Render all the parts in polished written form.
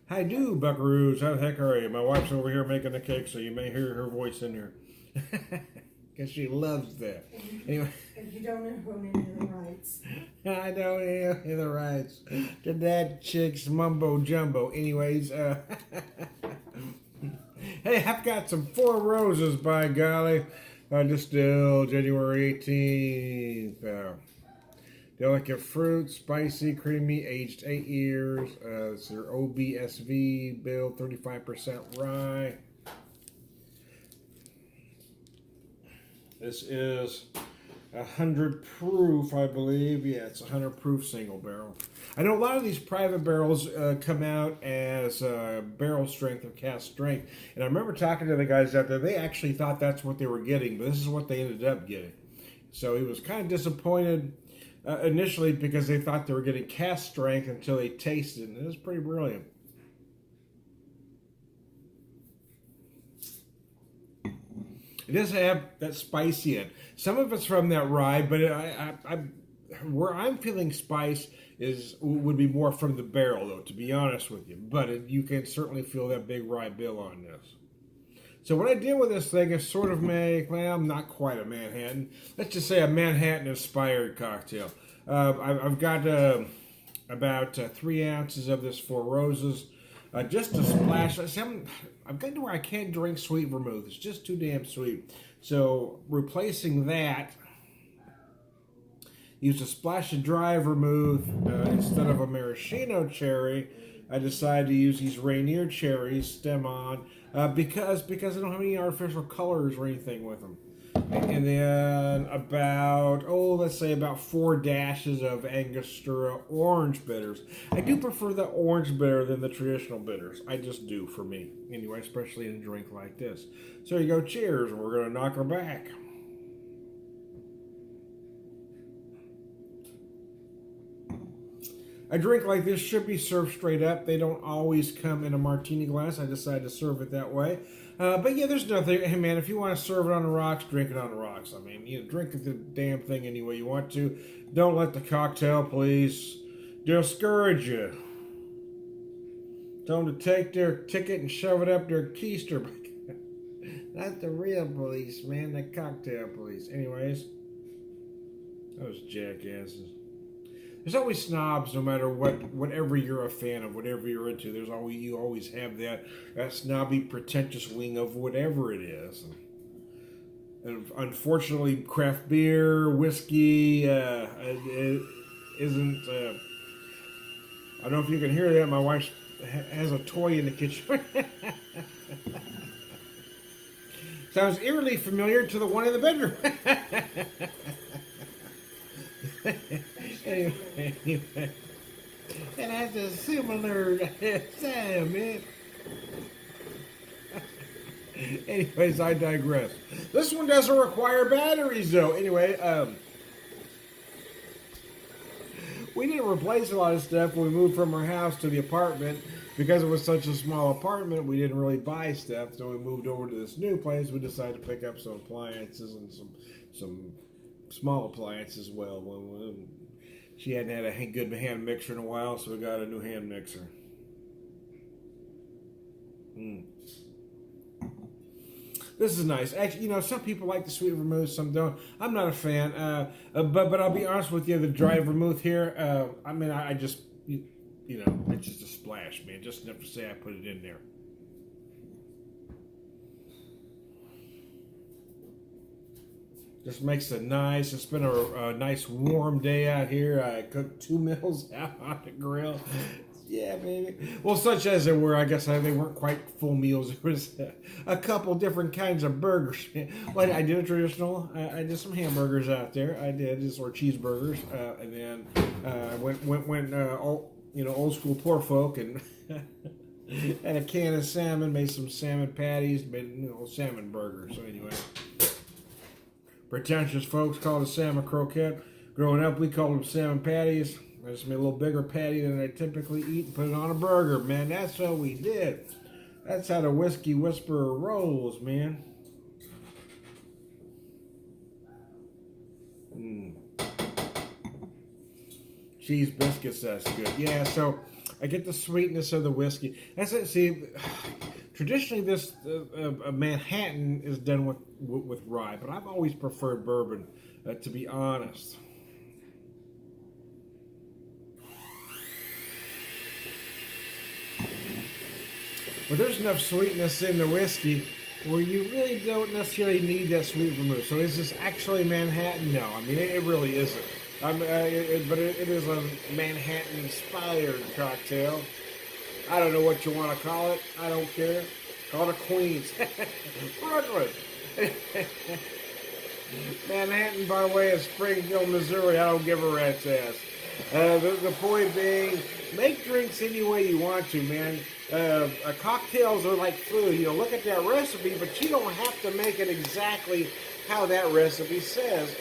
Hi do, buckaroos. How the heck are you? My wife's over here making the cake, so you may hear her voice in here. Because she loves that. Anyway, If you don't own any of the rights. I don't have the rights to that chick's mumbo jumbo. Anyways, hey, I've got some Four Roses, by golly. Distilled January 18th. Delicate fruit, spicy, creamy, aged 8 years. It's their OBSV build, 35% rye. This is 100 proof, I believe. Yeah, it's 100 proof single barrel. I know a lot of these private barrels come out as barrel strength or cask strength. And I remember talking to the guys out there, they actually thought that's what they were getting, but this is what they ended up getting. So he was kind of disappointed initially because they thought they were getting cask strength until they tasted it, and it was pretty brilliant. It does have that spicy in. Some of it's from that rye, but where I'm feeling spice would be more from the barrel, though, to be honest with you. But you can certainly feel that big rye bill on this. So what I did with this thing is sort of make, well, not quite a Manhattan. Let's just say a Manhattan-inspired cocktail. I've got about 3 ounces of this Four Roses. Just a splash. I'm getting to where I can't drink sweet vermouth. It's just too damn sweet. So replacing that, use a splash of dry vermouth instead of a maraschino cherry. I decided to use these Rainier cherries, stem on, because I don't have any artificial colors or anything with them. And then let's say about 4 dashes of Angostura orange bitters. I do prefer the orange bitter than the traditional bitters. I just do, for me. Anyway, especially in a drink like this. So you go, cheers, and we're going to knock her back. A drink like this should be served straight up. They don't always come in a martini glass. I decided to serve it that way. But yeah, there's nothing. Hey man, if you want to serve it on the rocks, drink it on the rocks. I mean, drink the damn thing any way you want to. Don't let the cocktail police discourage you. Tell them to take their ticket and shove it up their keister. Not the real police, man. The cocktail police. Anyways, those jackasses. There's always snobs, no matter whatever you're a fan of, whatever you're into. You always have that snobby, pretentious wing of whatever it is. And unfortunately, craft beer, whiskey, it isn't. I don't know if you can hear that. My wife has a toy in the kitchen. Sounds eerily familiar to the one in the bedroom. Anyway. And that's a similar sound, man. Anyways, I digress. This one doesn't require batteries, though. Anyway, we didn't replace a lot of stuff when we moved from our house to the apartment. Because it was such a small apartment, we didn't really buy stuff. So we moved over to this new place. We decided to pick up some appliances and some small appliances as well. She hadn't had a good hand mixer in a while, so we got a new hand mixer. This is nice. Actually, some people like the sweet vermouth, some don't. I'm not a fan, but I'll be honest with you, the dry vermouth here, I just, it's just a splash, man. Just enough to say I put it in there. Just makes it nice. It's been a nice warm day out here. I cooked 2 meals out on the grill. Yeah, baby. Well, such as they were, I guess they weren't quite full meals. There was a couple different kinds of burgers. Well, I did a traditional. I did some hamburgers out there. I did just or cheeseburgers, and then I went old school poor folk and had a can of salmon. Made some salmon patties. Made salmon burgers. So anyway. Pretentious folks call it a salmon croquette. Growing up, we called them salmon patties. I just made a little bigger patty than I typically eat and put it on a burger, man. That's what we did. That's how the whiskey whisperer rolls, man. Cheese biscuits, that's good. Yeah, so I get the sweetness of the whiskey. That's it. See, traditionally, this Manhattan is done with rye, but I've always preferred bourbon, to be honest. But there's enough sweetness in the whiskey where you really don't necessarily need that sweet vermouth. So is this actually Manhattan? No, I mean it really isn't. But it is a Manhattan-inspired cocktail. I don't know what you want to call it. I don't care. Call it a Queens. Brooklyn. Manhattan by way of Springfield, Missouri. I don't give a rat's ass. The point being, make drinks any way you want to, man. Cocktails are like food. You know, look at that recipe, but you don't have to make it exactly how that recipe says.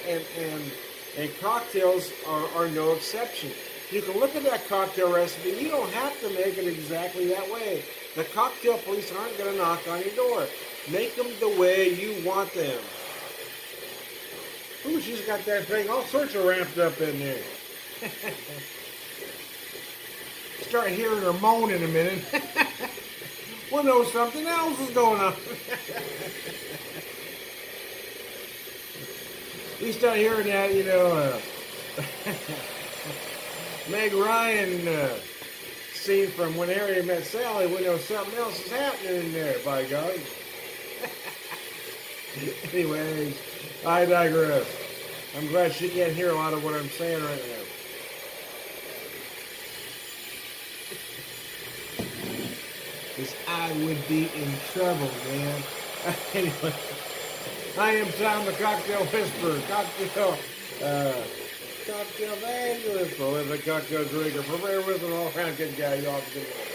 And cocktails are no exception. You can look at that cocktail recipe. You don't have to make it exactly that way. The cocktail police aren't going to knock on your door. Make them the way you want them. Ooh, she's got that thing all sorts of ramped up in there. Start hearing her moan in a minute. We'll know something else is going on. You start hearing that, you know, Meg Ryan scene from When Harry Met Sally. We know something else is happening in there, by God. Anyways, I digress. I'm glad she can't hear a lot of what I'm saying right now. Because I would be in trouble, man. Anyway, I am Tom the Cocktail Whisperer, cocktail evangelist, for the cocktail drinker, for bear with an all-around good guy. You all have a good one.